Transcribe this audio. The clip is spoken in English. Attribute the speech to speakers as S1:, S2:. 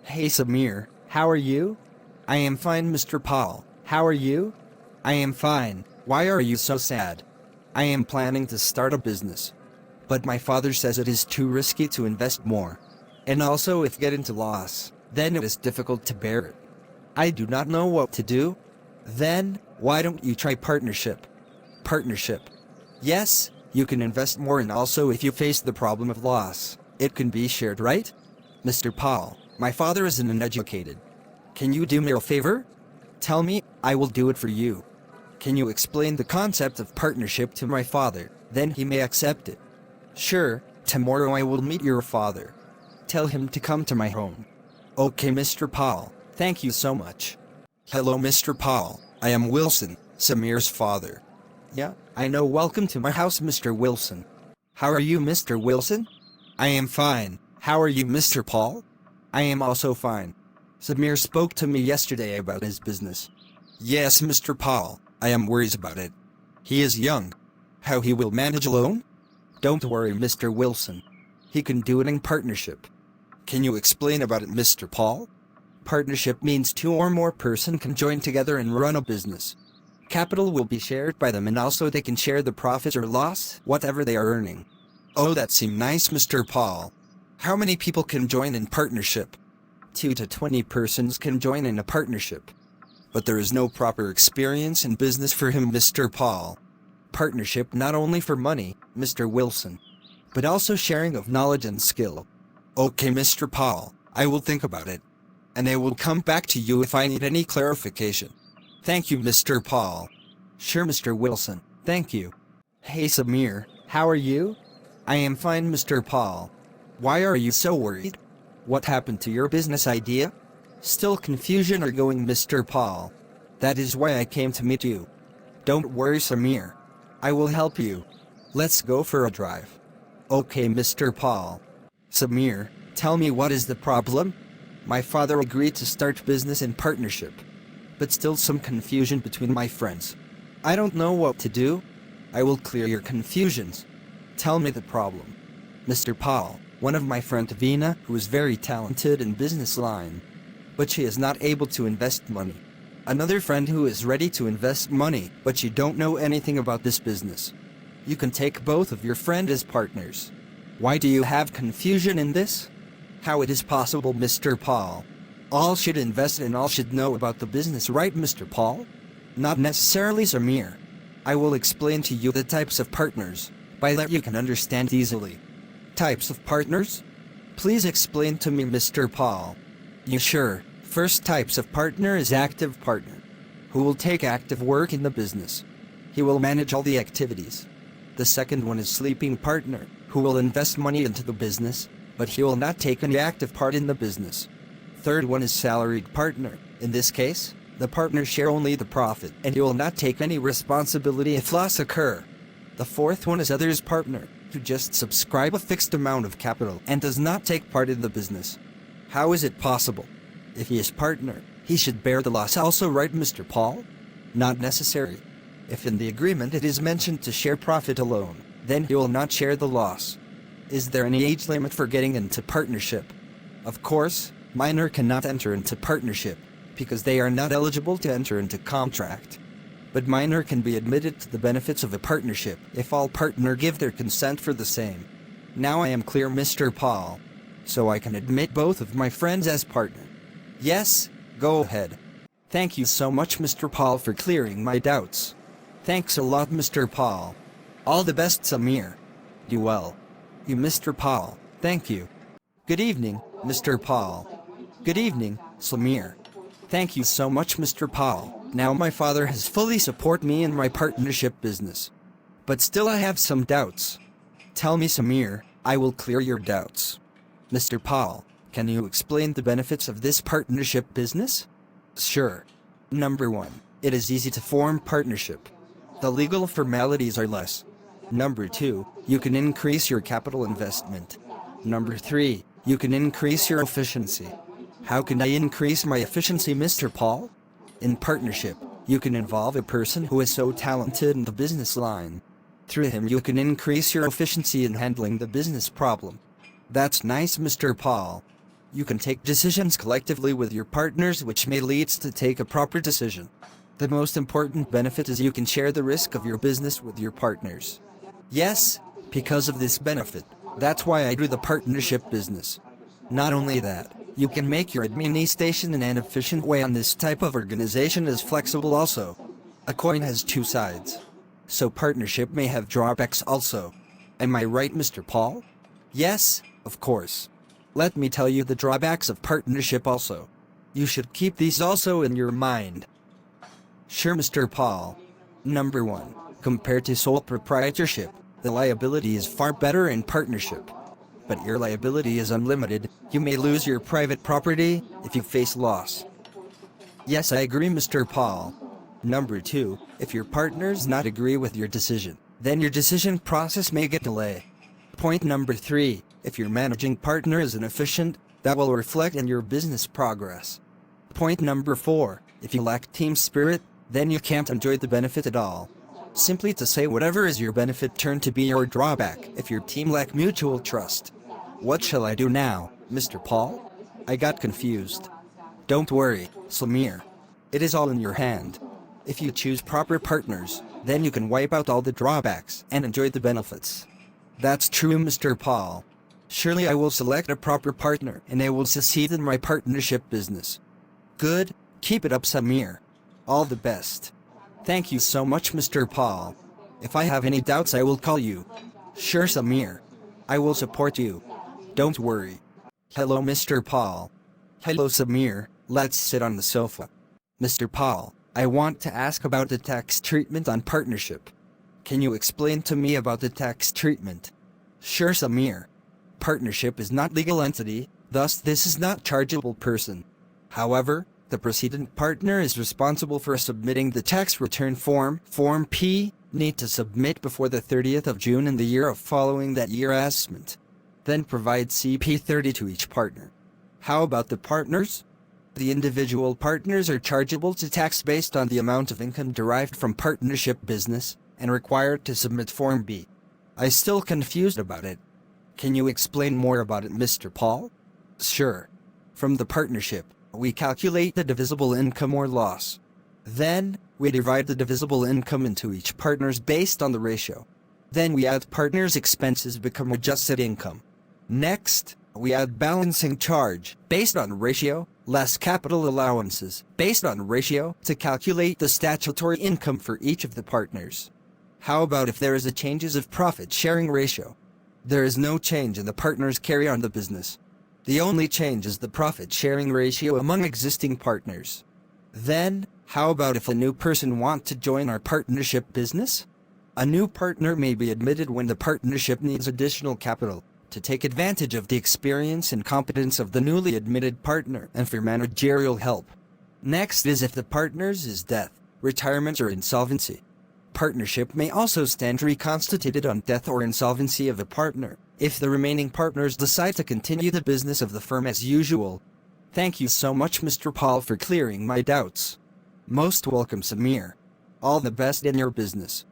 S1: Hey Samir, how are you? I am fine, Mr. Paul. How are you? I am fine. Why are you so sad? I am planning to start a business. But my father says it is too risky to invest more. And also if get into loss, then it is difficult to bear it. I do not know what to do. Then, why don't you try partnership? Partnership. Yes, you can invest more, and also if you face the problem of loss, it can be shared, right? Mr. Paul, my father is an uneducated. Can you do me a favor? Tell me, I will do it for you. Can you explain the concept of partnership to my father, then he may accept it. Sure, tomorrow I will meet your father. Tell him to come to my home. Okay, Mr. Paul, thank you so much. Hello, Mr. Paul, I am Wilson, Samir's father. Yeah, I know. Welcome to my house, Mr. Wilson. How are you, Mr. Wilson? I am fine. How are you, Mr. Paul? I am also fine. Samir spoke to me yesterday about his business. Yes, Mr. Paul, I am worried about it. He is young. How he will manage alone? Don't worry, Mr. Wilson. He can do it in partnership. Can you explain about it, Mr. Paul? Partnership means two or more person can join together and run a business. Capital will be shared by them, and also they can share the profit or loss, whatever they are earning. Oh, that seems nice, Mr. Paul. How many people can join in partnership? 2 to 20 persons can join in a partnership. But there is no proper experience in business for him, Mr. Paul. Partnership not only for money, Mr. Wilson, but also sharing of knowledge and skill. Okay, Mr. Paul, I will think about it. And I will come back to you if I need any clarification. Thank you, Mr. Paul. Sure, Mr. Wilson, thank you. Hey Samir, how are you? I am fine, Mr. Paul. Why are you so worried? What happened to your business idea? Still confusion or going, Mr. Paul? That is why I came to meet you. Don't worry, Samir. I will help you. Let's go for a drive. Okay, Mr. Paul. Samir, tell me, what is the problem? My father agreed to start business in partnership, but still some confusion between my friends. I don't know what to do. I will clear your confusions. Tell me the problem. Mr. Paul, one of my friend Vina, who is very talented in business line, but she is not able to invest money. Another friend who is ready to invest money, but she don't know anything about this business. You can take both of your friends as partners. Why do you have confusion in this? How it is possible, Mr. Paul? All should invest and all should know about the business, right, Mr. Paul? Not necessarily, Samir. I will explain to you the types of partners, by that you can understand easily. Types of partners? Please explain to me, Mr. Paul. You sure? First types of partner is active partner, who will take active work in the business. He will manage all the activities. The second one is sleeping partner, who will invest money into the business, but he will not take any active part in the business. Third one is salaried partner. In this case, the partners share only the profit, and he will not take any responsibility if loss occur. The fourth one is others partner, who just subscribe a fixed amount of capital and does not take part in the business. How is it possible? If he is partner, he should bear the loss also, right, Mr. Paul? Not necessary. If in the agreement it is mentioned to share profit alone, then he will not share the loss. Is there any age limit for getting into partnership? Of course, minor cannot enter into partnership, because they are not eligible to enter into contract. But minor can be admitted to the benefits of a partnership if all partner give their consent for the same. Now I am clear, Mr. Paul. So I can admit both of my friends as partner. Yes, go ahead. Thank you so much, Mr. Paul, for clearing my doubts. Thanks a lot, Mr. Paul. All the best, Samir. Do well. You, Mr. Paul. Thank you. Good evening, Mr. Paul. Good evening, Samir. Thank you so much, Mr. Paul. Now my father has fully support me in my partnership business. But still I have some doubts. Tell me, Samir, I will clear your doubts. Mr. Paul, can you explain the benefits of this partnership business? Sure. Number 1, it is easy to form partnership. The legal formalities are less. Number 2, you can increase your capital investment. Number 3, you can increase your efficiency. How can I increase my efficiency, Mr. Paul? In partnership, you can involve a person who is so talented in the business line. Through him you can increase your efficiency in handling the business problem. That's nice, Mr. Paul. You can take decisions collectively with your partners, which may lead to take a proper decision. The most important benefit is you can share the risk of your business with your partners. Yes, because of this benefit, that's why I do the partnership business. Not only that, you can make your administration in an efficient way, and this type of organization is flexible also. A coin has two sides. So partnership may have drawbacks also. Am I right, Mr. Paul? Yes, of course. Let me tell you the drawbacks of partnership also. You should keep these also in your mind. Sure, Mr. Paul. Number 1. Compared to sole proprietorship, the liability is far better in partnership. But your liability is unlimited. You may lose your private property if you face loss. Yes, I agree, Mr. Paul. Number 2. If your partners not agree with your decision, then your decision process may get delayed. Point number 3. If your managing partner is inefficient, that will reflect in your business progress. Point number 4. If you lack team spirit, then you can't enjoy the benefit at all. Simply to say, whatever is your benefit turn to be your drawback if your team lack mutual trust. What shall I do now, Mr. Paul? I got confused. Don't worry, Samir. It is all in your hand. If you choose proper partners, then you can wipe out all the drawbacks and enjoy the benefits. That's true, Mr. Paul. Surely I will select a proper partner and I will succeed in my partnership business. Good, keep it up, Samir. All the best. Thank you so much, Mr. Paul. If I have any doubts, I will call you. Sure, Samir. I will support you. Don't worry. Hello, Mr. Paul. Hello, Samir. Let's sit on the sofa. Mr. Paul, I want to ask about the tax treatment on partnership. Can you explain to me about the tax treatment? Sure, Samir. Partnership is not legal entity, thus this is not chargeable person. However, the precedent partner is responsible for submitting the tax return form P, need to submit before the 30th of June in the year of following that year assessment. Then provide CP30 to each partner. How about the partners? The individual partners are chargeable to tax based on the amount of income derived from partnership business and required to submit Form B. I'm still confused about it. Can you explain more about it, Mr. Paul? Sure. From the partnership, we calculate the divisible income or loss. Then, we divide the divisible income into each partners based on the ratio. Then we add partners' expenses become adjusted income. Next, we add balancing charge based on ratio, less capital allowances based on ratio to calculate the statutory income for each of the partners. How about if there is a changes of profit sharing ratio? There is no change in the partners carry on the business. The only change is the profit sharing ratio among existing partners. Then, how about if a new person wants to join our partnership business? A new partner may be admitted when the partnership needs additional capital to take advantage of the experience and competence of the newly admitted partner and for managerial help. Next is if the partners is death, retirement or insolvency. Partnership may also stand reconstituted on death or insolvency of a partner, if the remaining partners decide to continue the business of the firm as usual. Thank you so much, Mr. Paul, for clearing my doubts. Most welcome, Samir. All the best in your business.